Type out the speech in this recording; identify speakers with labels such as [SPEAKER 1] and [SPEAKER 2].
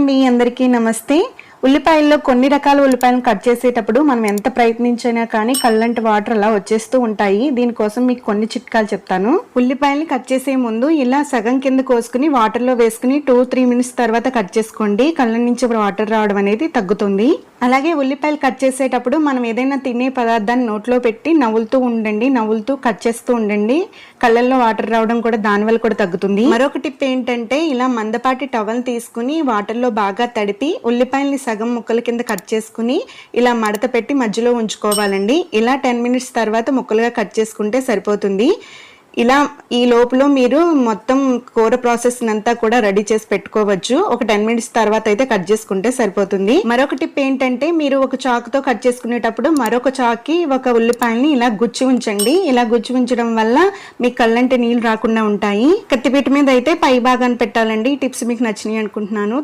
[SPEAKER 1] అండి, అందరికీ నమస్తే. ఉల్లిపాయల్లో కొన్ని రకాల ఉల్లిపాయలను కట్ చేసేటప్పుడు మనం ఎంత ప్రయత్నించినా కానీ కళ్ళంటి వాటర్ అలా వచ్చేస్తూ ఉంటాయి. దీనికోసం మీకు కొన్ని చిట్కాలు చెప్తాను. ఉల్లిపాయల్ని కట్ చేసే ముందు ఇలా సగం కింద కోసుకుని వాటర్లో వేసుకుని 2-3 మినిట్స్ తర్వాత కట్ చేసుకోండి. కళ్ళ నుంచి వాటర్ రావడం అనేది తగ్గుతుంది. అలాగే ఉల్లిపాయలు కట్ చేసేటప్పుడు మనం ఏదైనా తినే పదార్థాన్ని నోట్లో పెట్టి నవ్వులుతూ ఉండండి, నవ్వులుతూ కట్ చేస్తూ ఉండండి. కళ్ళల్లో వాటర్ రావడం కూడా దానివల్ల కూడా తగ్గుతుంది. మరొక టిప్ ఏంటంటే, ఇలా మందపాటి టవల్ తీసుకుని వాటర్లో బాగా తడిపి ఉల్లిపాయల్ని సగం ముక్కల కింద కట్ చేసుకుని ఇలా మడత పెట్టి మధ్యలో ఉంచుకోవాలండి. ఇలా 10 మినిట్స్ తర్వాత ముక్కలుగా కట్ చేసుకుంటే సరిపోతుంది. ఇలా ఈ లోపల మీరు మొత్తం కూర ప్రాసెస్ అంతా కూడా రెడీ చేసి పెట్టుకోవచ్చు. ఒక 10 మినిట్స్ తర్వాత అయితే కట్ చేసుకుంటే సరిపోతుంది. మరొక టిప్ ఏంటంటే, మీరు ఒక చాకుతో కట్ చేసుకునేటప్పుడు మరొక చాకి ఒక ఉల్లిపాయని ఇలా గుచ్చి ఉంచండి. ఇలా గుచ్చి ఉంచడం వల్ల మీ కళ్ళంటే నీళ్ళు రాకుండా ఉంటాయి. కత్తిపీట మీద అయితే పై భాగాన్ని పెట్టాలండి. ఈ టిప్స్ మీకు నచ్చినాయి అనుకుంటున్నాను.